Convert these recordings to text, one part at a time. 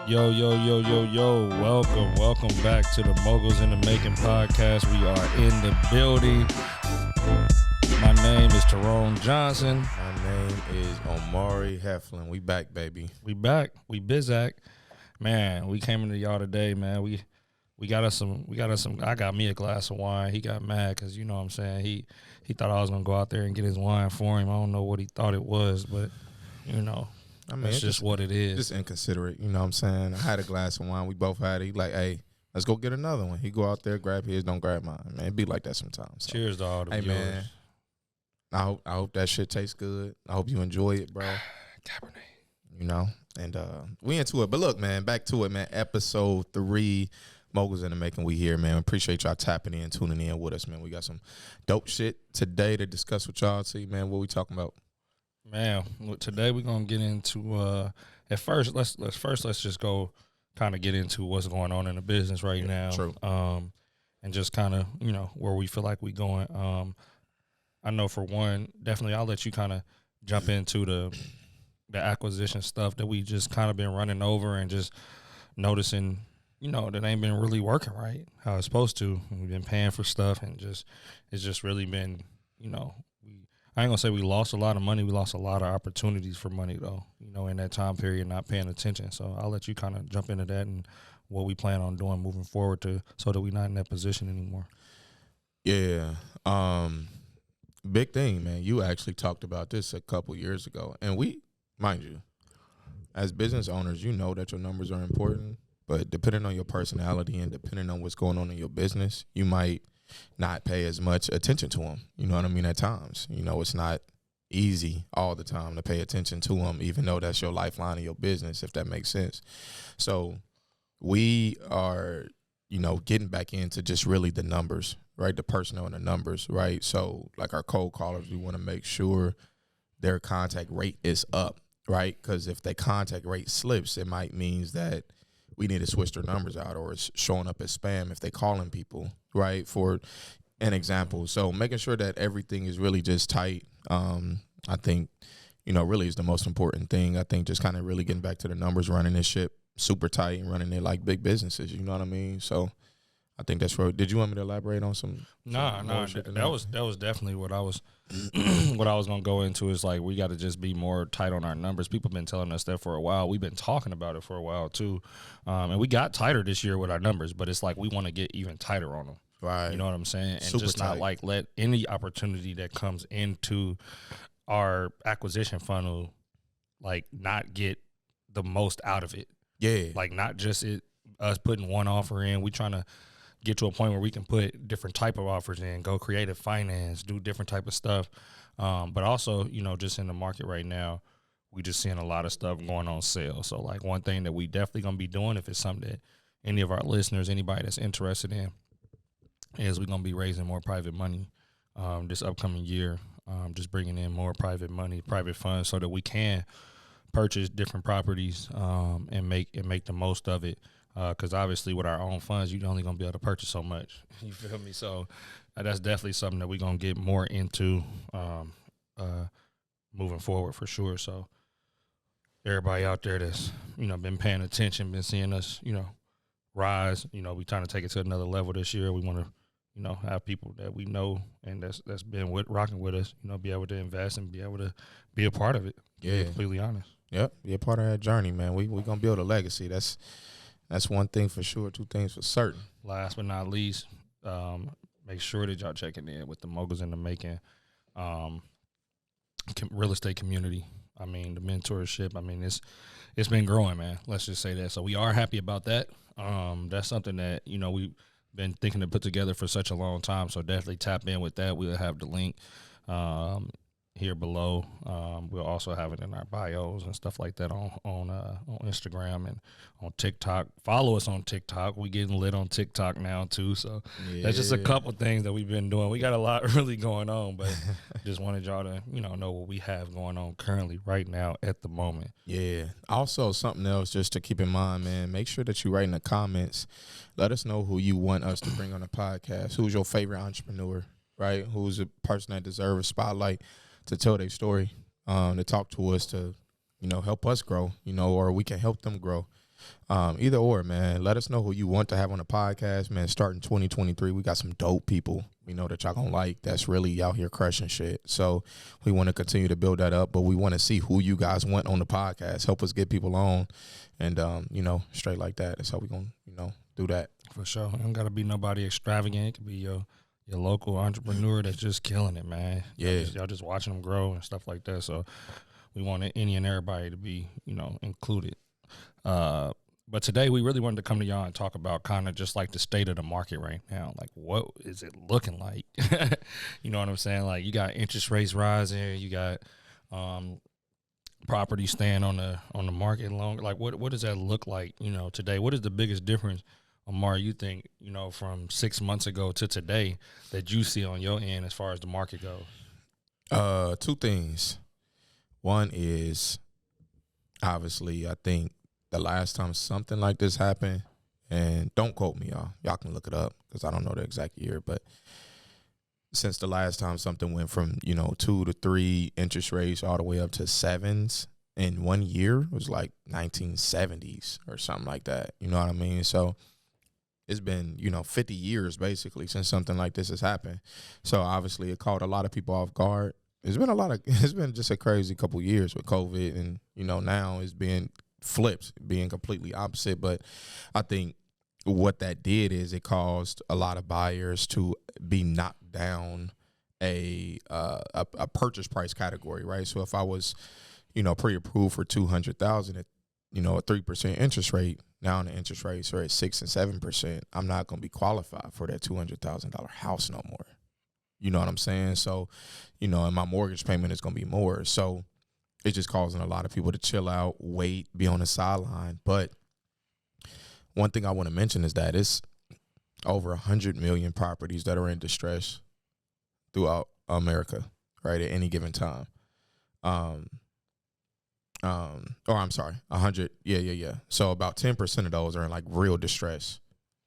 Yo, yo, yo, yo, yo. Welcome back to the Moguls in the Making podcast. We are in the building. My name is Tyrone Johnson. My name is Omari Heflin. We back, baby. We back. We Bizak. Man, we came into y'all today, man. We got us some. I got me a glass of wine. He got mad because, you know what I'm saying, he thought I was going to go out there and get his wine for him. I don't know what he thought it was, but, you know. I mean, it's just what it is. Just inconsiderate, you know what I'm saying? I had a glass of wine. We both had it. He like, hey, let's go get another one. He go out there, grab his, don't grab mine. Man, it be like that sometimes. So. Cheers to all the viewers. Man, I hope that shit tastes good. I hope you enjoy it, bro. Cabernet. You know, and we into it. But look, man, back to it, man. Episode 3, Moguls in the Making. We here, man. Appreciate y'all tapping in, tuning in with us, man. We got some dope shit today to discuss with y'all. See, man, what we talking about? Man, today we're gonna get into at first let's just go kind of get into what's going on in the business right now. True. And just kind of, you know, where we feel like we going. I know for one, definitely I'll let you kind of jump into the acquisition stuff that we just kind of been running over and just noticing, you know, that ain't been really working right how it's supposed to. We've been paying for stuff and it's just really been, you know, I ain't gonna say we lost a lot of money. We lost a lot of opportunities for money, though, you know, in that time period, not paying attention. So I'll let you kind of jump into that and what we plan on doing moving forward so that we're not in that position anymore. Yeah. Big thing, man. You actually talked about this a couple years ago. And we, mind you, as business owners, you know that your numbers are important. But depending on your personality and depending on what's going on in your business, you might not pay as much attention to them. You know what I mean? At times, you know, it's not easy all the time to pay attention to them, even though that's your lifeline of your business, if that makes sense. So we are, you know, getting back into just really the numbers, right? The personnel and the numbers, right? So like our cold callers, we want to make sure their contact rate is up, right? Because if their contact rate slips, it might means that we need to switch their numbers out, or it's showing up as spam if they calling people, right? For an example. So making sure that everything is really just tight, I think, you know, really is the most important thing. I think just kind of really getting back to the numbers, running this shit super tight and running it like big businesses, you know what I mean? So I think that's where. Did you want me to elaborate on some? No. That was definitely what I was what I was gonna go into. Is like we got to just be more tight on our numbers. People have been telling us that for a while. We've been talking about it for a while too, and we got tighter this year with our numbers. But it's like we want to get even tighter on them. Right. You know what I'm saying? And super just tight. not like let any opportunity that comes into our acquisition funnel, like not get the most out of it. Yeah. Like not just us putting one offer in. We trying to get to a point where we can put different type of offers in, go creative finance, do different type of stuff. But also, you know, just in the market right now, we just seeing a lot of stuff going on sale. So like one thing that we definitely going to be doing, if it's something that any of our listeners, anybody that's interested in, is we're going to be raising more private money this upcoming year, just bringing in more private money, private funds, so that we can purchase different properties and make the most of it. Because obviously with our own funds, you're only going to be able to purchase so much. You feel me? So that's definitely something that we're going to get more into moving forward for sure. So everybody out there that's, you know, been paying attention, been seeing us, you know, rise, you know, we trying to take it to another level this year. We want to, you know, have people that we know and that's been rocking with us, you know, be able to invest and be able to be a part of it. Yeah. To be completely honest. Yep. Be a part of that journey, man. We going to build a legacy. That's one thing for sure. Two things for certain. Last but not least, make sure that y'all checking in with the Moguls in the Making real estate community. I mean, the mentorship. I mean, it's been growing, man. Let's just say that. So we are happy about that. That's something that, you know, we've been thinking to put together for such a long time. So definitely tap in with that. We'll have the link here below. We'll also have it in our bios and stuff like that on Instagram and on TikTok. Follow us on TikTok. We getting lit on TikTok now too. So that's just a couple things that we've been doing. We got a lot really going on, but just wanted y'all to, you know what we have going on currently right now at the moment. Yeah. Also something else just to keep in mind, man, make sure that you write in the comments. Let us know who you want us to bring on the podcast. Who's your favorite entrepreneur, right? Who's a person that deserves a spotlight to tell their story, to talk to us, to, you know, help us grow, you know, or we can help them grow. Either or, man. Let us know who you want to have on the podcast, man. Starting 2023, we got some dope people we know that y'all gonna like that's really out here crushing shit. So we want to continue to build that up, but we want to see who you guys want on the podcast. Help us get people on, and straight like that. That's how we gonna do that. For sure. It don't gotta be nobody extravagant. It could be your local entrepreneur that's just killing it, man. Yeah, y'all just watching them grow and stuff like that. So we want any and everybody to be included. But today we really wanted to come to y'all and talk about kind of just like the state of the market right now. Like, what is it looking like? You know what I'm saying? Like, you got interest rates rising, you got property staying on the market longer. Like, what does that look like, today? What is the biggest difference, Amar, you think, from 6 months ago to today that you see on your end as far as the market goes? Two things. One is, obviously, I think the last time something like this happened, and don't quote me, y'all can look it up because I don't know the exact year, but since the last time something went from 2 to 3 interest rates all the way up to 7s in 1 year, it was like 1970s or something like that. You know what I mean? So it's been 50 years basically since something like this has happened. So obviously it caught a lot of people off guard. It's been just a crazy couple years with COVID, and now it's being flipped, being completely opposite. But I think what that did is it caused a lot of buyers to be knocked down a purchase price category, right? So if I was pre-approved for $200,000 at a 3% interest rate, now the interest rates are at 6 and 7%, I'm not going to be qualified for that $200,000 house no more. You know what I'm saying? So, and my mortgage payment is going to be more. So it's just causing a lot of people to chill out, wait, be on the sideline. But one thing I want to mention is that it's over 100 million properties that are in distress throughout America, right, at any given time. I'm sorry, 100. Yeah. So about 10% of those are in like real distress,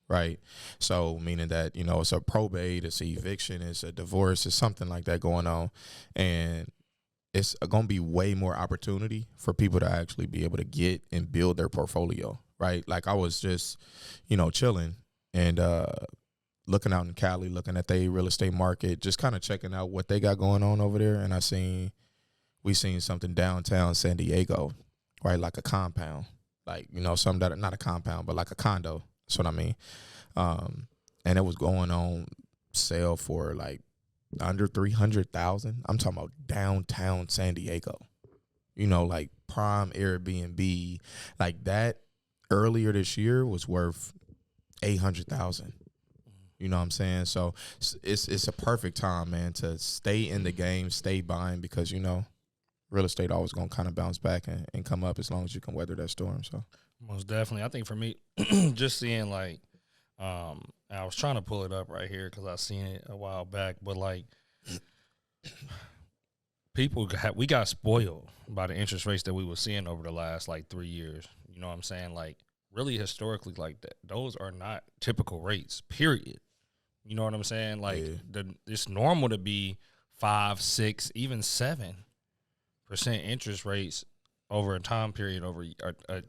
right? So meaning that, it's a probate, it's an eviction, it's a divorce, it's something like that going on. And it's going to be way more opportunity for people to actually be able to get and build their portfolio, right? Like I was just, chilling and looking out in Cali, looking at the real estate market, just kind of checking out what they got going on over there. And we seen something downtown San Diego, right? Like a compound, like, something that, not a compound, but like a condo. That's what I mean. And it was going on sale for like under 300,000. I'm talking about downtown San Diego, like prime Airbnb, like that earlier this year was worth 800,000. You know what I'm saying? So it's a perfect time, man, to stay in the game, stay buying, because, real estate always going to kind of bounce back and come up as long as you can weather that storm. So most definitely. I think for me, just seeing like, I was trying to pull it up right here because I seen it a while back, but like we got spoiled by the interest rates that we were seeing over the last like 3 years. You know what I'm saying? Like really historically, like that, those are not typical rates, period. You know what I'm saying? Like it's normal to be 5, 6, even 7% interest rates over a time period, over a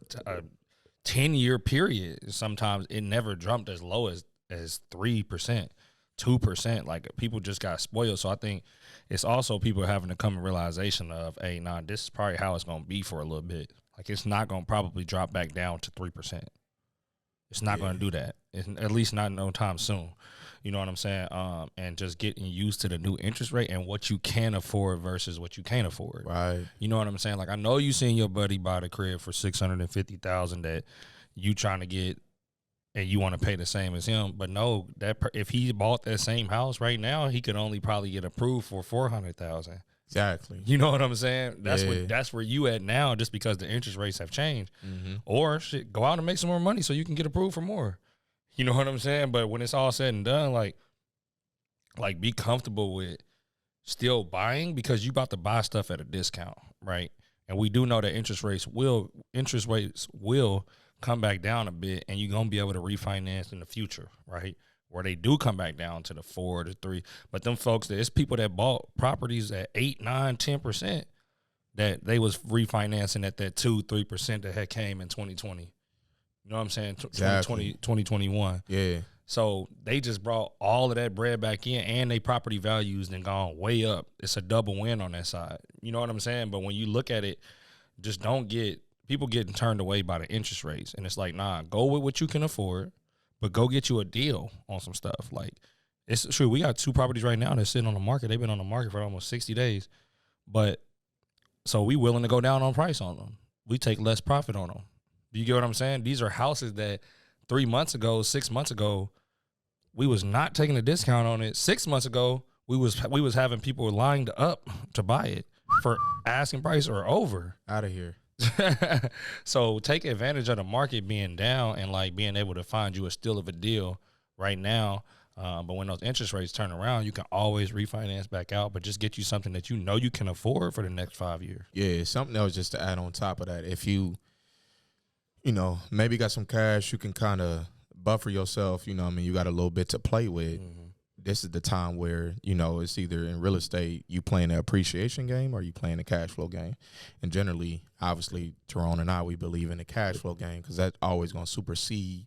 10-year period. Sometimes it never jumped as low as 3%, 2%. Like people just got spoiled. So I think it's also people having to come to realization of, hey, this is probably how it's going to be for a little bit. Like it's not going to probably drop back down to 3%. It's not going to do that. At least not no time soon. You know what I'm saying? And just getting used to the new interest rate and what you can afford versus what you can't afford. Right. You know what I'm saying? Like I know you seen your buddy buy the crib for $650,000 that you trying to get, and you want to pay the same as him. But no, if he bought that same house right now, he could only probably get approved for $400,000. Exactly. You know what I'm saying? That's where you at now, just because the interest rates have changed. Mm-hmm. Or shit, go out and make some more money so you can get approved for more. You know what I'm saying? But when it's all said and done, like be comfortable with still buying, because you about to buy stuff at a discount, right? And we do know that interest rates will come back down a bit, and you're gonna be able to refinance in the future, right? Where they do come back down to the 4 to 3. But them folks, there's people that bought properties at 8, 9, 10% that they was refinancing at that 2, 3% that had came in 2020. You know what I'm saying? Exactly. 2021. Yeah. So they just brought all of that bread back in, and they property values then gone way up. It's a double win on that side. You know what I'm saying? But when you look at it, just don't get people getting turned away by the interest rates. And it's like, nah, go with what you can afford, but go get you a deal on some stuff. Like, it's true. We got 2 properties right now that's sitting on the market. They've been on the market for almost 60 days. But so we willing to go down on price on them. We take less profit on them. Do you get what I'm saying? These are houses that 3 months ago, 6 months ago, we was not taking a discount on it. 6 months ago, we was having people lined up to buy it for asking price or over. Out of here. So take advantage of the market being down and like being able to find you a steal of a deal right now. But when those interest rates turn around, you can always refinance back out, but just get you something that you know you can afford for the next 5 years. Yeah, something else just to add on top of that. If you maybe got some cash, you can kind of buffer yourself. You know what I mean? You got a little bit to play with. Mm-hmm. This is the time where, it's either in real estate, you playing the appreciation game or you playing the cash flow game. And generally, obviously, Tyrone and I, we believe in the cash flow game because that's always going to supersede,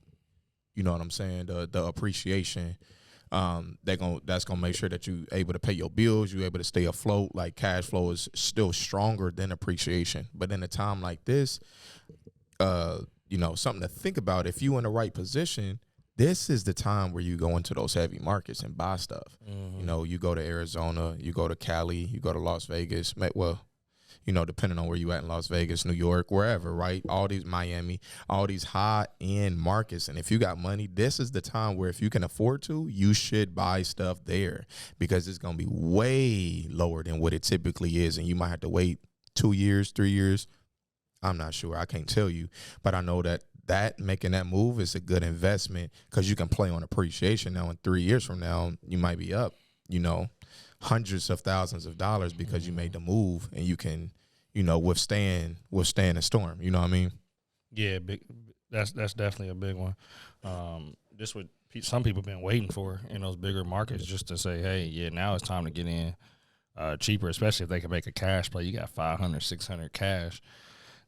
you know what I'm saying, the appreciation. That's gonna make sure that you able to pay your bills, you able to stay afloat. Like cash flow is still stronger than appreciation. But in a time like this, something to think about. If you in the right position, this is the time where you go into those heavy markets and buy stuff. Mm-hmm. You go to Arizona, you go to Cali, you go to Las Vegas. Well, depending on where you at in Las Vegas, New York, wherever, right? All these Miami, all these high-end markets. And if you got money, this is the time where if you can afford to, you should buy stuff there because it's going to be way lower than what it typically is. And you might have to wait 2 years, 3 years. I'm not sure. I can't tell you. But I know that making that move is a good investment because you can play on appreciation. Now, in 3 years from now, you might be up, hundreds of thousands of dollars because you made the move and you can, withstand a storm. You know what I mean? Yeah, that's definitely a big one. This what some people been waiting for in those bigger markets, just to say, hey, yeah, now it's time to get in cheaper, especially if they can make a cash play. You got 500, 600 cash.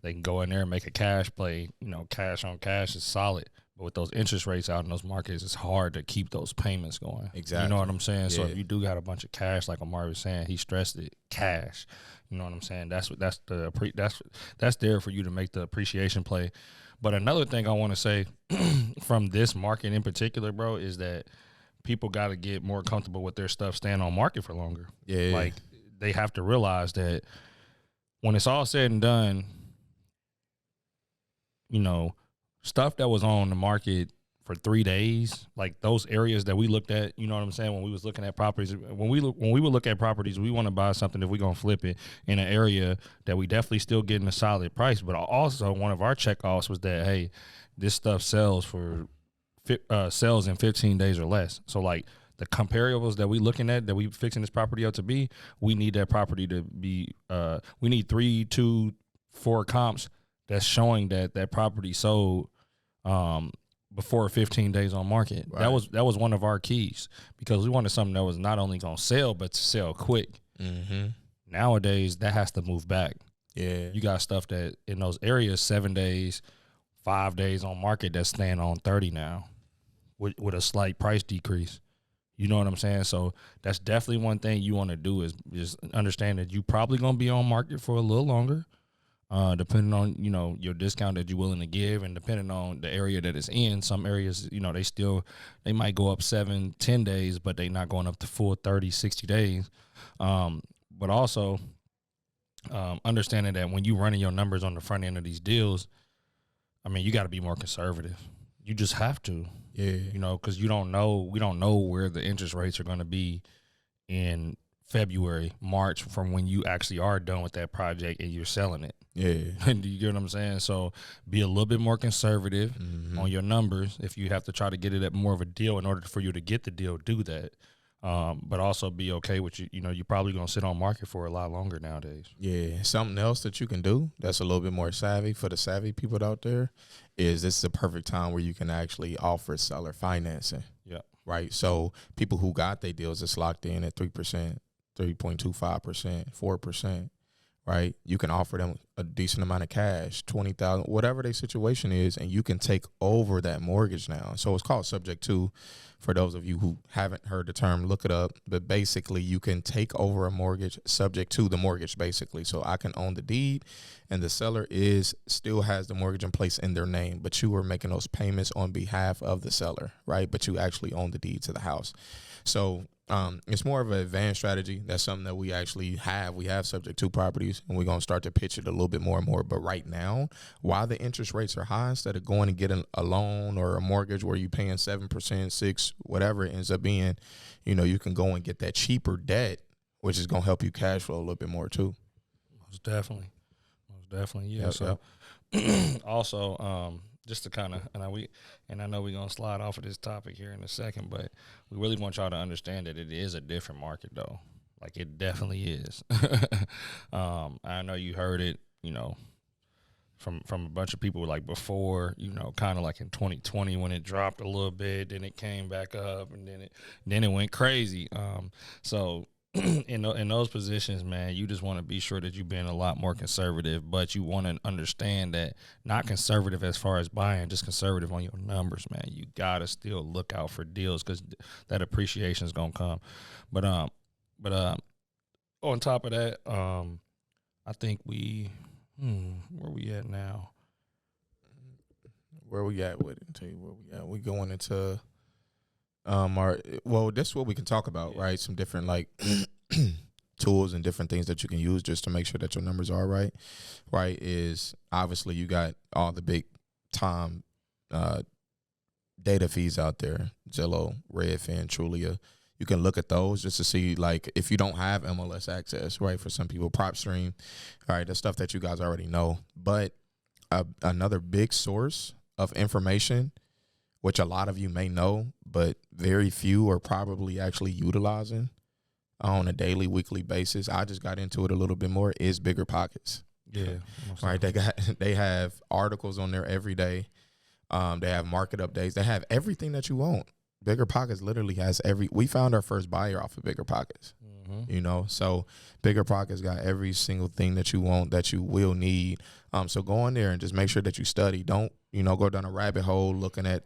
They can go in there and make a cash play. Cash on cash is solid. But with those interest rates out in those markets, it's hard to keep those payments going. Exactly. You know what I'm saying? Yeah. So if you do got a bunch of cash, like Amari was saying, he stressed it, cash. You know what I'm saying? That's there for you to make the appreciation play. But another thing I want to say from this market in particular, bro, is that people got to get more comfortable with their stuff staying on market for longer. Yeah. Like they have to realize that when it's all said and done, stuff that was on the market for 3 days, like those areas that we looked at, you know what I'm saying, when we was looking at properties, when we would look at properties, we want to buy something if we're going to flip it in an area that we definitely still getting a solid price. But also one of our checkoffs was that, hey, this stuff sells in 15 days or less. So like the comparables that we looking at, that we fixing this property up to be, we need that property to be, we need 3, 2, 4 comps that's showing that property sold before 15 days on market. Right. That was one of our keys because we wanted something that was not only going to sell, but to sell quick. Mm-hmm. Nowadays, that has to move back. Yeah. You got stuff that in those areas, 7 days, 5 days on market that's staying on 30 now with a slight price decrease. You know what I'm saying? So that's definitely one thing you want to do is just understand that you probably going to be on market for a little longer. Depending on, your discount that you're willing to give and depending on the area that it's in. Some areas, they might go up 7-10 days, but they not going up to full 30-60 days. But also understanding that when you running your numbers on the front end of these deals, I mean, you got to be more conservative. You just have to. Yeah. Because we don't know where the interest rates are going to be in February, March, from when you actually are done with that project and you're selling it. Yeah. Do you get what I'm saying? So be a little bit more conservative on your numbers. If you have to try to get it at more of a deal in order for you to get the deal, do that. But also be okay with you're probably going to sit on market for a lot longer nowadays. Yeah. Something else that you can do that's a little bit more savvy for the savvy people out there is this is a perfect time where you can actually offer seller financing. Yeah. Right. So people who got their deals, it's locked in at 3%. 3.25%, 4%, right? You can offer them a decent amount of cash, 20,000, whatever their situation is, and you can take over that mortgage now. So it's called subject to. For those of you who haven't heard the term, look it up. But basically, you can take over a mortgage subject to the mortgage, basically. So I can own the deed, and the seller still has the mortgage in place in their name, but you are making those payments on behalf of the seller, right? But you actually own the deed to the house. So it's more of an advanced strategy. That's something that we actually have. We have subject to properties, and we're going to start to pitch it a little bit more and more. But right now, while the interest rates are high, instead of going and getting a loan or a mortgage where you're paying 7%, 6%, whatever it ends up being, you can go and get that cheaper debt, which is going to help you cash flow a little bit more too. Most definitely. Yeah. Yep, So also, just to kind of, and I know we're going to slide off of this topic here in a second, but we really want y'all to understand that it is a different market, though. Like, it definitely is. I know you heard it, from a bunch of people, like, before, kind of like in 2020 when it dropped a little bit, then it came back up, and then it went crazy. So in those positions, man, you just want to be sure that you're being a lot more conservative, but you want to understand that not conservative as far as buying, just conservative on your numbers, man. You got to still look out for deals because that appreciation is going to come. But on top of that, I think where we at now? Where we at with it? Tell you where we at. We going into this is what we can talk about, right? Some different tools and different things that you can use just to make sure that your numbers are right. Right, is obviously you got all the big time data feeds out there, Zillow, Redfin, Trulia. You can look at those just to see, like, if you don't have MLS access, right? For some people, PropStream, all right, that's stuff that you guys already know. But another big source of information, which a lot of you may know, but very few are probably actually utilizing on a daily, weekly basis. I just got into it a little bit more, is Bigger Pockets. Yeah. Right. They have articles on there every day. They have market updates. They have everything that you want. Bigger Pockets literally has we found our first buyer off of Bigger Pockets, so Bigger Pockets got every single thing that you want, that you will need. So go on there and just make sure that you study. Don't, go down a rabbit hole looking at,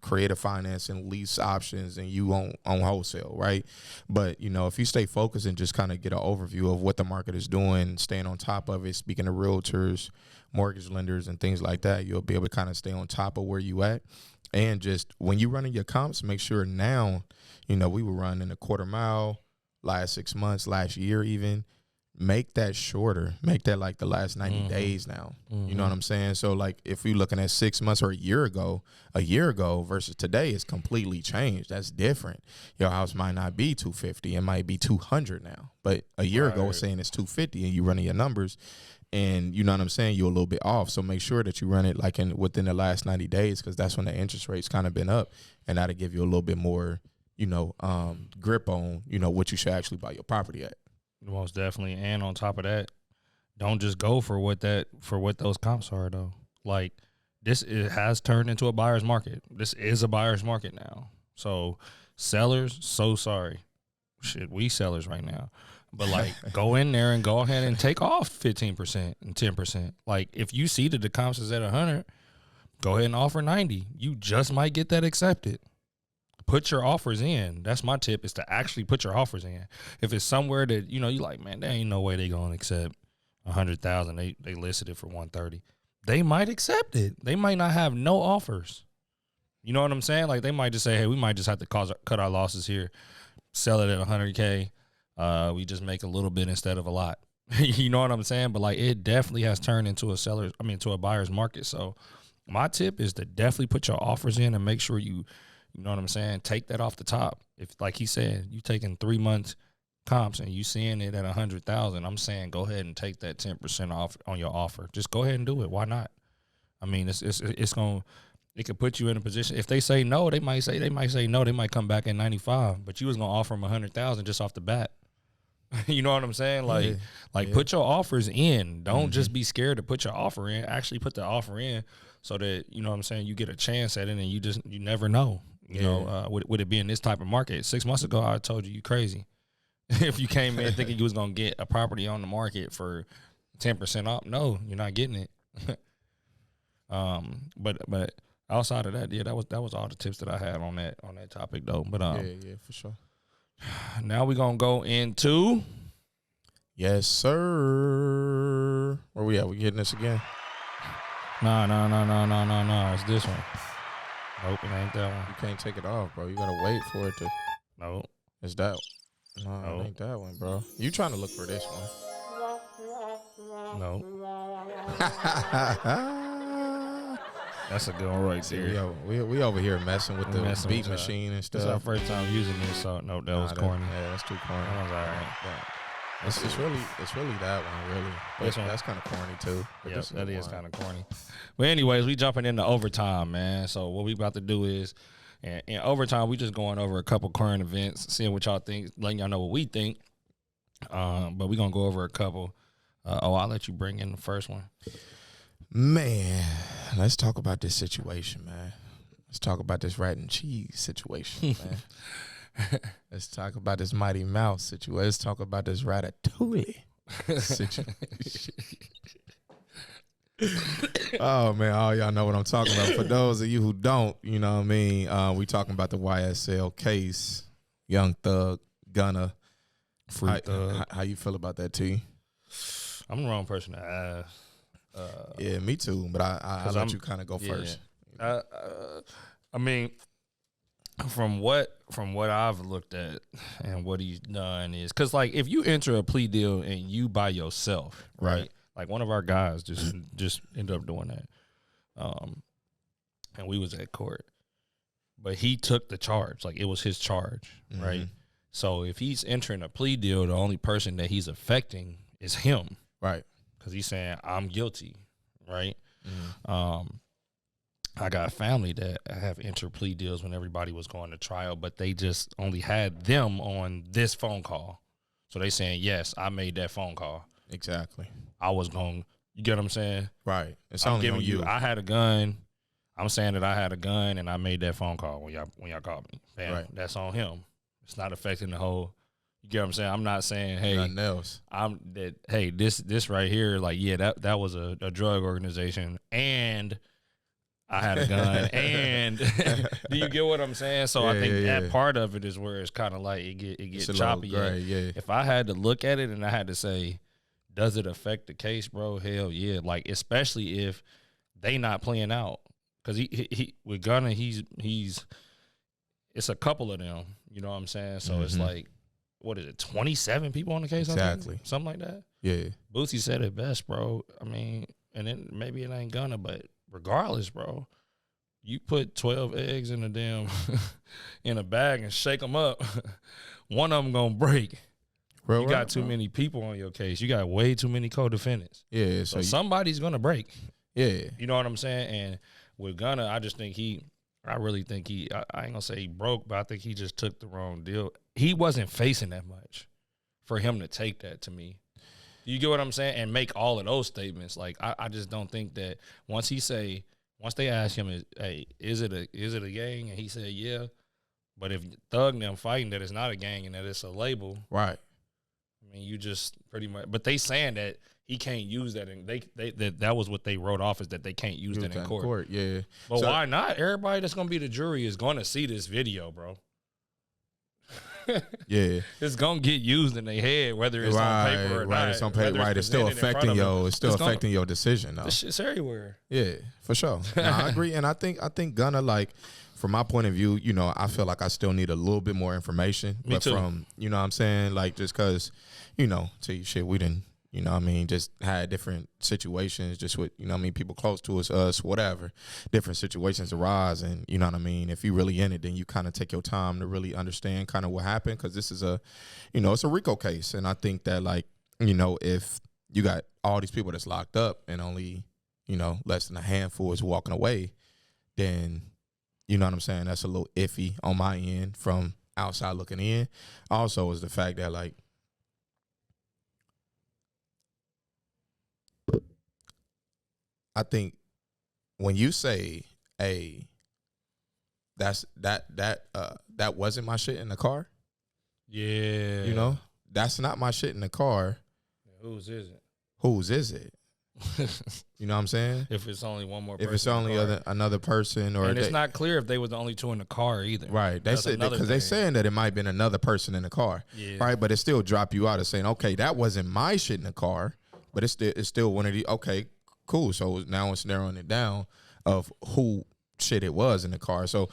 creative finance and lease options and you on wholesale, right? But, if you stay focused and just kind of get an overview of what the market is doing, staying on top of it, speaking to realtors, mortgage lenders and things like that, you'll be able to kind of stay on top of where you at. And just when you're running your comps, make sure now, we were running a quarter mile last 6 months, last year even. Make that shorter. Make that like the last 90 days now. You know what I'm saying? So like if you're looking at 6 months or a year ago versus today, it's completely changed. That's different. Your house might not be 250. It might be 200 now. But a year ago it's saying it's 250 and you running your numbers. And you know what I'm saying? You're a little bit off. So make sure that you run it like within the last 90 days because that's when the interest rate's kind of been up. And that'll give you a little bit more, grip on, what you should actually buy your property at. Most definitely. And on top of that, don't just go for what those comps are, though. Like, it has turned into a buyer's market. This is a buyer's market now. So sellers, so sorry. Shit, we sellers right now. But, like, go in there and go ahead and take off 15% and 10%. Like, if you see that the comps is at 100, go ahead and offer 90. You just might get that accepted. Put your offers in. That's my tip, is to actually put your offers in. If it's somewhere that, you like, man, there ain't no way they going to accept 100,000. They listed it for 130. They might accept it. They might not have no offers. You know what I'm saying? Like, they might just say, hey, we might just have to cut our losses here, sell it at 100K. We just make a little bit instead of a lot. You know what I'm saying? But like, it definitely has turned into to a buyer's market. So my tip is to definitely put your offers in and make sure you know what I'm saying, take that off the top. If, like he said, you taking 3 months comps and you seeing it at 100,000, I'm saying go ahead and take that 10% off on your offer. Just go ahead and do it. Why not? I mean, it could put you in a position. If they say no, they might say no. They might come back at 95, but you was gonna offer them 100,000 just off the bat. You know what I'm saying? Put your offers in. Don't just be scared to put your offer in. Actually put the offer in so that, you know what I'm saying, you get a chance at it, and you never know. You know, with it being this type of market. 6 months ago, I told you crazy. If you came in thinking you was gonna get a property on the market for 10% off, no, you're not getting it. But outside of that, yeah, that was all the tips that I had on that topic though. But yeah, for sure. Now we're gonna go into Yes, sir. Where we at? We getting this again? No. It's this one. Nope, it ain't that one. You can't take it off, bro. You gotta wait for it to. Nope. It's that. No, it ain't that one, bro. You trying to look for this one? Nope. That's a good one right there. We over here messing with the beat machine and stuff. This is our first time using this, so no, that was corny. Yeah, that's too corny. That was all right. It's really that one, really. But that's kind of corny too. Yeah, that is kind of corny. But anyways, we jumping into overtime, man. So what we about to do is, in overtime, we just going over a couple current events, seeing what y'all think, letting y'all know what we think. But we gonna go over a couple. I'll let you bring in the first one. Man, let's talk about this situation, man. Let's talk about this rat and cheese situation, man. Let's talk about this Mighty Mouse situation. Let's talk about this Ratatouille situation. Oh, man, all y'all know what I'm talking about. For those of you who don't, you know what I mean, we talking about the YSL case, Young Thug, Gunna. Free Thug. How you feel about that, T? I'm the wrong person to ask. Yeah, me too, but I'll let you kind of go first. I mean, from what I've looked at and what he's done is, because like if you enter a plea deal and you by yourself, right? Like one of our guys just ended up doing that, and we was at court, but he took the charge, like it was his charge, right? So if he's entering a plea deal, the only person that he's affecting is him, right? Because he's saying I'm guilty, right? I got family that have entered plea deals when everybody was going to trial, but they just only had them on this phone call. So they saying, yes, I made that phone call. Exactly. I was going, you get what I'm saying? Right. It's I'm only giving on you. I had a gun. I'm saying that I had a gun and I made that phone call when y'all called me. Bam, right. That's on him. It's not affecting the whole. You get what I'm saying? I'm not saying, hey, nothing else. This right here, like, yeah, that was a drug organization, and I had a gun, and do you get what I'm saying? So I think that part of it is where it's kind of like it gets choppy. Yeah. If I had to look at it and I had to say, does it affect the case, bro? Hell yeah. Like, especially if they not playing out, because he with Gunna, he's it's a couple of them. You know what I'm saying? So it's like, what is it, 27 people on the case? Exactly. Something like that? Yeah. Bootsy said it best, bro. I mean, and then maybe it ain't Gunna, but regardless, bro, you put 12 eggs in a damn in a bag and shake them up, one of them gonna break. You got too many people on your case. You got way too many co-defendants. Yeah. So somebody's gonna break. Yeah. You know what I'm saying? And with Gunna, I really think I ain't gonna say he broke, but I think he just took the wrong deal. He wasn't facing that much for him to take that, to me. You get what I'm saying? And make all of those statements. Like, I just don't think that once they ask him, hey, is it a gang? And he said, yeah. But if Thug and them fighting that it's not a gang and that it's a label. Right. I mean, you just pretty much, but they saying that he can't use that, and that was what they wrote off, is that they can't use that in court. Yeah. But why not? Everybody that's gonna be the jury is gonna see this video, bro. Yeah, it's gonna get used in their head, whether it's on paper or not. It's on paper, right? It's still affecting affecting your decision, though. This shit's everywhere. Yeah, for sure. No, I agree, and I think Gunna, like, from my point of view, you know, I feel like I still need a little bit more information. Me too. From, you know what I'm saying, like, just because, you know, tell you shit, we didn't. You know what I mean? Just had different situations, just with, you know what I mean, people close to us, whatever. Different situations arise, and, you know what I mean? If you really in it, then you kind of take your time to really understand kind of what happened, because this is it's a RICO case. And I think that, like, you know, if you got all these people that's locked up and only, you know, less than a handful is walking away, then, you know what I'm saying, that's a little iffy on my end from outside looking in. Also is the fact that, like, I think when you say, "Hey, that wasn't my shit in the car," yeah, you know, that's not my shit in the car. Whose is it? Whose is it? You know what I'm saying? If it's only one more person. If it's only another person, or and it's not clear if they were the only two in the car either. Right. They said, because they saying that it might have been another person in the car. Yeah. Right. But it still drop you out of saying, okay, that wasn't my shit in the car, but it's still one of the, okay, cool. So now it's narrowing it down of who shit it was in the car. So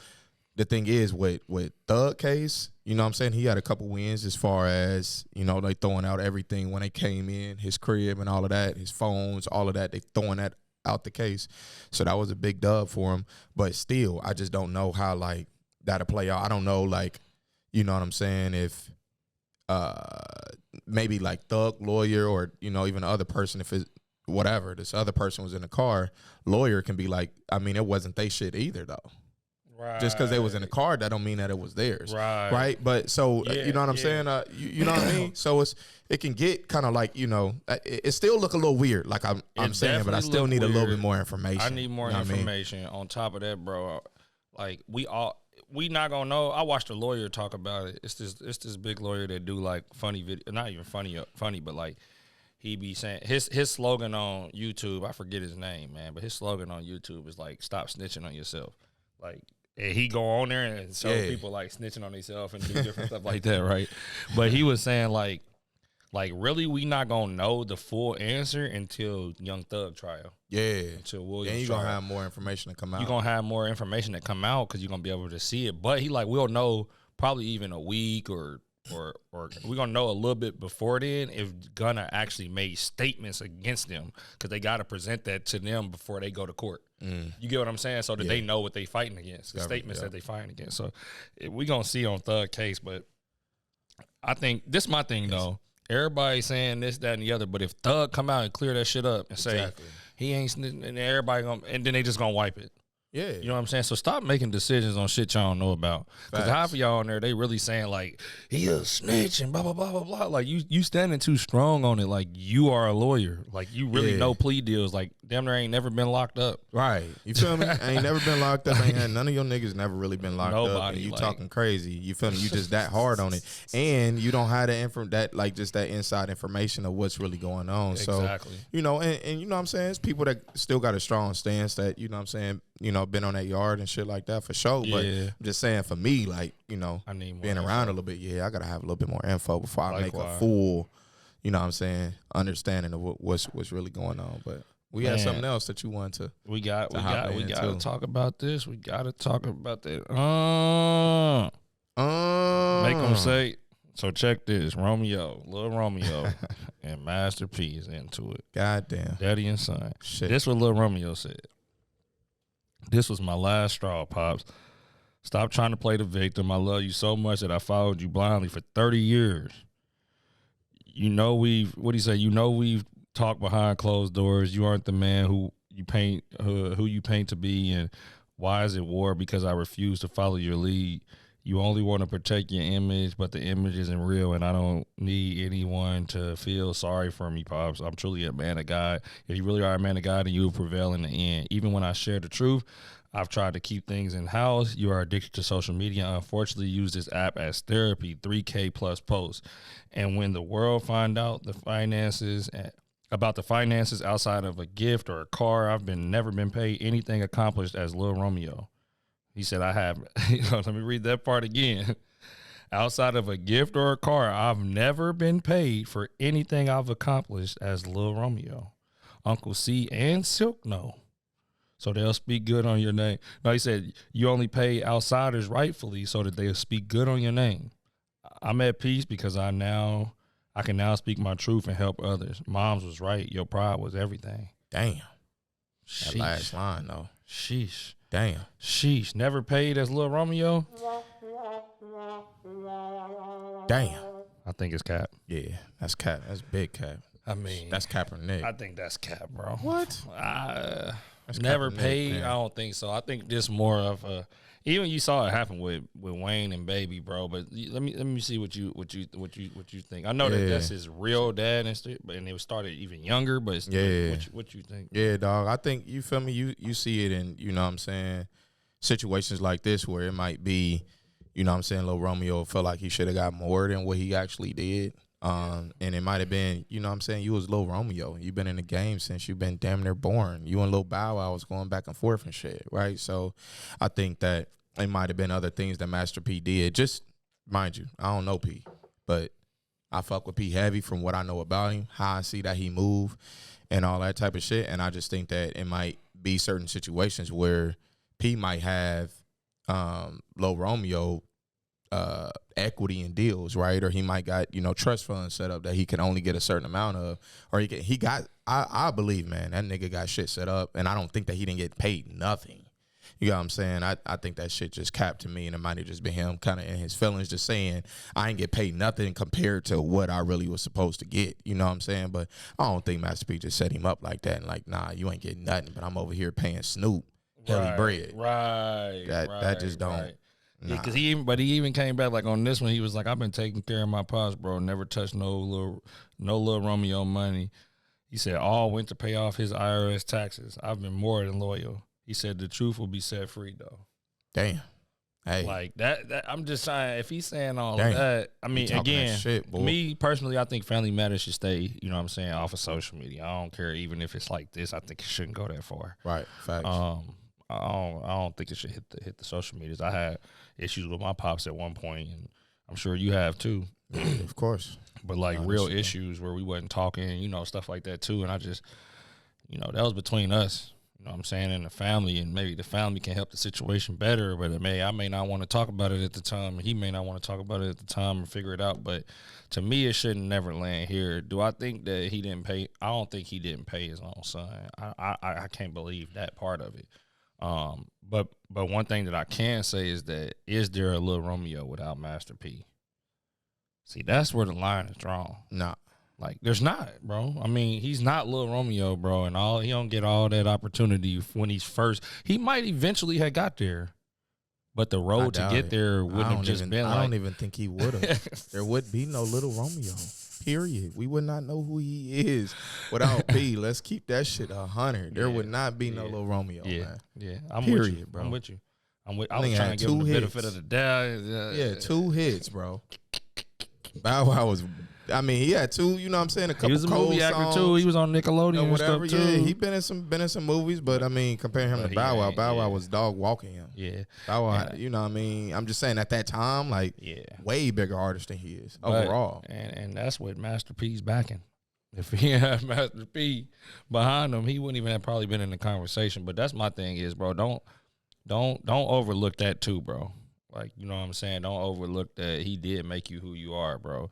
the thing is with Thug case, you know what I'm saying? He had a couple wins as far as, you know, they throwing out everything when they came in, his crib and all of that, his phones, all of that, they throwing that out the case. So that was a big dub for him. But still, I just don't know how, like, that'll play out. I don't know, like, you know what I'm saying, if maybe like Thug lawyer or, you know, even the other person, if it's whatever, this other person was in the car, lawyer can be like, I mean, it wasn't they shit either, though. Right. Just because they was in the car, that don't mean that it was theirs. Right. Right. But so, you know what I'm saying? You know what I mean? So it can get kind of like, you know, it still look a little weird, like I'm saying, but I still need a little bit more information. I need more information. On top of that, bro, like we not gonna know. I watched a lawyer talk about it. It's this big lawyer that do like funny video, not even funny, but like he be saying his slogan on YouTube. I forget his name, man, but his slogan on YouTube is like, "Stop snitching on yourself." Like, and he go on there and show people like snitching on themselves and do different stuff like that, right? But he was saying like really, we not gonna know the full answer until Young Thug trial. Yeah. Until Williams and you're trial. gonna have more information to come out. You're gonna have more information to come out because you're gonna be able to see it. But he like, we'll know probably even a week or we're gonna know a little bit before then if Gunna actually made statements against them, because they gotta present that to them before they go to court. You get what I'm saying? So that they know what they fighting against, the statements that they fighting against. So we gonna see on Thug case, but I think this is my thing though. Everybody saying this, that, and the other, but if Thug come out and clear that shit up and say he ain't snitching, and everybody and then they just gonna wipe it. Yeah. You know what I'm saying? So stop making decisions on shit y'all don't know about. Because half of y'all on there, they really saying like, he a snitch and blah, blah, blah, blah, blah. Like, you standing too strong on it. Like, you are a lawyer. Like, you really know plea deals. Like, damn near ain't never been locked up. Right. You feel me? I ain't never been locked up. None of your niggas never really been locked up. And you like, talking crazy. You feel me? You just that hard on it. And you don't have that inside information of what's really going on. Exactly. So, you know, and you know what I'm saying? It's people that still got a strong stance that, you know what I'm saying, you know, been on that yard and shit like that for sure. But I'm just saying, for me, like, you know, I need being around a little bit, I got to have a little bit more info before I make a full, you know what I'm saying, understanding of what's really going on. But we had something else that you want to. We got to talk about this. We got to talk about that. Make them say. So check this, Lil Romeo, and Master P is into it. Goddamn. Daddy and son. Shit. This what Lil Romeo said. This was my last straw, Pops. Stop trying to play the victim. I love you so much that I followed you blindly for 30 years. You know we've talked behind closed doors. You aren't the man who you paint to be, and why is it war? Because I refuse to follow your lead. You only want to protect your image, but the image isn't real, and I don't need anyone to feel sorry for me, Pops. I'm truly a man of God. If you really are a man of God, then you will prevail in the end. Even when I share the truth, I've tried to keep things in-house. You are addicted to social media. Unfortunately, use this app as therapy, 3K plus posts. And when the world find out about the finances outside of a gift or a car, I've never been paid anything accomplished as Lil Romeo. He said, I have, let me read that part again. Outside of a gift or a car, I've never been paid for anything I've accomplished as Lil Romeo. Uncle C and Silk know. So they'll speak good on your name. No, he said, you only pay outsiders rightfully so that they'll speak good on your name. I'm at peace because I can now speak my truth and help others. Moms was right. Your pride was everything. Damn. Sheesh. That last line, though. Sheesh. Damn. Sheesh. Never paid as Lil Romeo? Damn. I think it's cap. Yeah, that's cap. That's big cap. I mean, that's Kaepernick. I think that's cap, bro. What? Never paid? Man. I don't think so. I think this more of a. Even you saw it happen with Wayne and Baby, bro. But let me see what you think. I know that that's his real dad and it started even younger. But what you think? Yeah, dog. I think you feel me. You see it in, you know what I'm saying, situations like this where it might be, you know what I'm saying, Lil Romeo felt like he should have got more than what he actually did. And it might have been, you know what I'm saying, you was Lil Romeo. You've been in the game since you've been damn near born. You and Lil Bow Wow was going back and forth and shit, right? So I think that it might have been other things that Master P did. Just, mind you, I don't know P, but I fuck with P heavy from what I know about him, how I see that he move and all that type of shit. And I just think that it might be certain situations where P might have Lil Romeo equity in deals, right? Or he might got, you know, trust funds set up that he can only get a certain amount of, or he got, I believe, man, that nigga got shit set up, and I don't think that he didn't get paid nothing. You know what I'm saying? I think that shit just capped to me, and it might have just been him kind of in his feelings just saying, I ain't get paid nothing compared to what I really was supposed to get. You know what I'm saying? But I don't think Master P just set him up like that and like, nah, you ain't getting nothing, but I'm over here paying Snoop heavy bread. Right. That just don't. Right. Nah. Yeah, because he even came back like on this one. He was like, I've been taking care of my pops, bro. Never touched no little Romeo money. He said all went to pay off his IRS taxes. I've been more than loyal. He said the truth will be set free though. Damn. Hey. Like that I'm just saying, if he's saying all Damn. of that, I mean, again, shit, boy. Me personally, I think Family Matters should stay, you know what I'm saying, off of social media. I don't care even if it's like this. I think it shouldn't go that far. Right. Facts. I don't think it should hit the social medias. I had issues with my pops at one point, and I'm sure you have too. Of course. But like real issues where we wasn't talking, you know, stuff like that too. And I just, you know, that was between us. You know what I'm saying, and the family, and maybe the family can help the situation better, but I may not want to talk about it at the time, and he may not want to talk about it at the time and figure it out. But to me, it shouldn't never land here. Do I think that he didn't pay? I don't think he didn't pay his own son. I can't believe that part of it. But one thing that I can say is there a Lil Romeo without Master P? See, that's where the line is drawn. Nah. Like, there's not, bro. I mean, he's not Lil Romeo, bro, and he don't get all that opportunity when he's first. He might eventually have got there, but the road to get there wouldn't have just been like. I don't even think he would have. There would be no Little Romeo, period. We would not know who he is without P. Let's keep that shit 100. There would not be no Little Romeo, man. Yeah, I'm period, with you, bro. I'm with you. I was trying to give him the benefit of the doubt. Yeah, 2 hits, bro. Bow Wow was, I mean, he had 2, you know what I'm saying, a couple He was a movie actor songs, too. He was on Nickelodeon and whatever. stuff too. Yeah, he been in some movies, but I mean, comparing him to Bow Wow, Bow Wow was dog walking him. Yeah. Bow Wow, you know what I mean? I'm just saying at that time, like, way bigger artist than he is overall. And that's what Master P's backing. If he had Master P behind him, he wouldn't even have probably been in the conversation. But that's my thing is, bro, don't overlook that too, bro. Like, you know what I'm saying? Don't overlook that he did make you who you are, bro.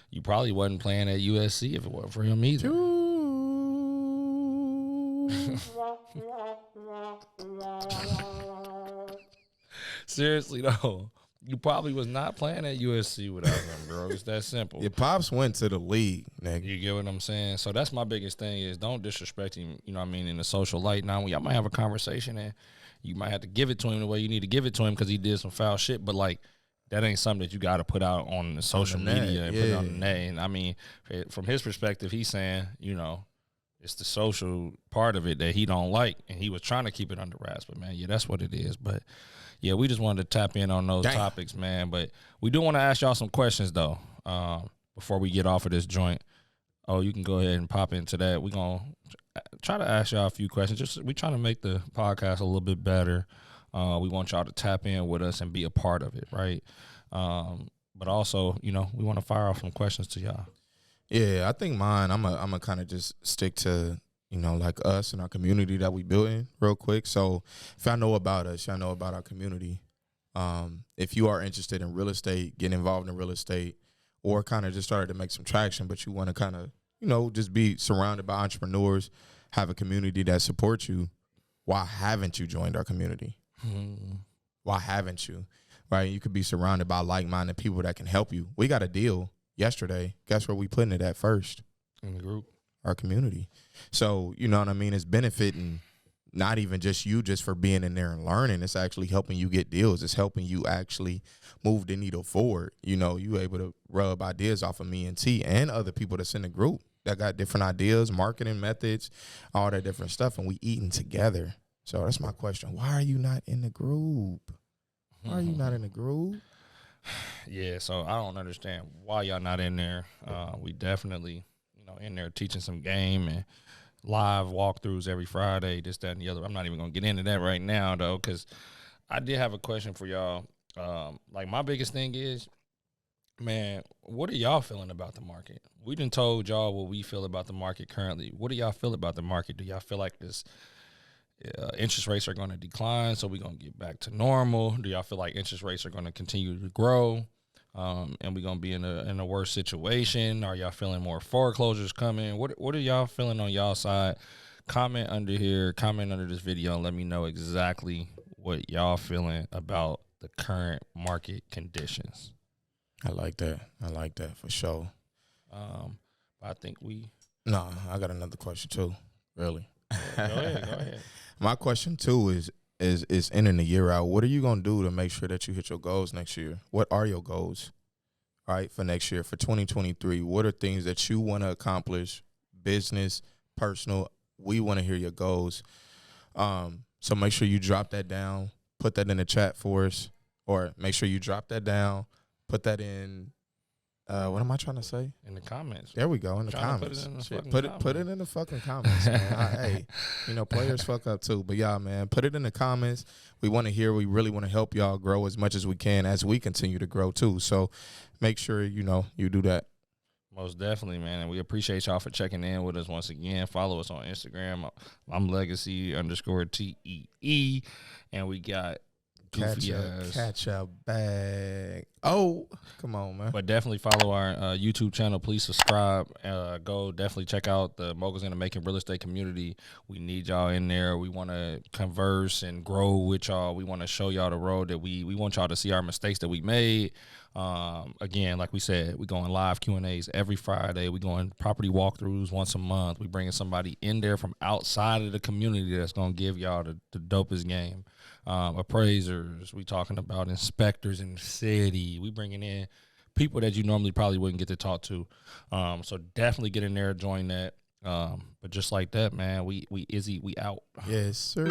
You probably wasn't playing at USC if it wasn't for him either. Seriously, though. You probably was not playing at USC without him, bro. It's that simple. Your pops went to the league, nigga. You get what I'm saying? So that's my biggest thing is don't disrespect him, you know what I mean, in the social light. Now, y'all might have a conversation and you might have to give it to him the way you need to give it to him because he did some foul shit. But, like, that ain't something that you got to put out on the social media and put it on the net. And, I mean, from his perspective, he's saying, you know, it's the social part of it that he don't like. And he was trying to keep it under wraps. But, man, yeah, that's what it is. But, yeah, we just wanted to tap in on those topics, man. But we do want to ask y'all some questions, though, before we get off of this joint. Oh, you can go ahead and pop into that. We're going to try to ask y'all a few questions. We trying to make the podcast a little bit better. We want y'all to tap in with us and be a part of it, right? But also, you know, we want to fire off some questions to y'all. Yeah, I think mine, I'm a kind of just stick to, you know, like us and our community that we building real quick. So if y'all know about us, y'all know about our community. If you are interested in real estate, get involved in real estate, or kind of just started to make some traction, but you want to kind of, you know, just be surrounded by entrepreneurs, have a community that supports you, why haven't you joined our community? Why haven't you? Right? You could be surrounded by like-minded people that can help you. We got a deal yesterday. Guess where we putting it at first? In the group. Our community. So, you know what I mean? It's benefiting not even just you just for being in there and learning. It's actually helping you get deals. It's helping you actually move the needle forward. You know, you able to rub ideas off of me and T and other people that's in the group that got different ideas, marketing methods, all that different stuff, and we eating together. So that's my question. Why are you not in the group? Why are you not in the group? Yeah, so I don't understand why y'all not in there. We definitely, in there teaching some game and live walkthroughs every Friday, this, that, and the other. I'm not even gonna get into that right now though, because I did have a question for y'all. Like my biggest thing is, man, what are y'all feeling about the market? We done told y'all what we feel about the market currently. What do y'all feel about the market? Do y'all feel like this interest rates are going to decline, so we're going to get back to normal? Do y'all feel like interest rates are going to continue to grow, and we're going to be in a worse situation? Are y'all feeling more foreclosures coming? What are y'all feeling on y'all side? Comment under here, comment under this video, and let me know exactly what y'all feeling about the current market conditions. I like that for sure. I think I got another question too. Really. Go ahead. My question too is ending the year out. What are you gonna do to make sure that you hit your goals next year? What are your goals, all right, for next year, for 2023? What are things that you want to accomplish, business, personal? We want to hear your goals. So make sure you drop that down, put that in the chat for us, or make sure you drop that down, put that in. What am I trying to say? In the comments. There we go, in the comments. Put it in the fucking comments, man. Hey, players fuck up too. But y'all, man, put it in the comments. We want to hear. We really want to help y'all grow as much as we can as we continue to grow too. So make sure, you do that. Most definitely, man. And we appreciate y'all for checking in with us once again. Follow us on Instagram. I'm Legacy_TEE. And we got Catch a bag. Oh, come on, man. But definitely follow our YouTube channel. Please subscribe. Go definitely check out the Moguls in the Making real estate community. We need y'all in there. We want to converse and grow with y'all. We want to show y'all the road that we want y'all to see our mistakes that we made. Again, like we said, we going live Q&As every Friday. We going property walkthroughs once a month. We bringing somebody in there from outside of the community that's going to give y'all the dopest game. Appraisers, we talking about inspectors in the city. We bringing in people that you normally probably wouldn't get to talk to. So definitely get in there, join that. But just like that, man, we out. Yes, sir.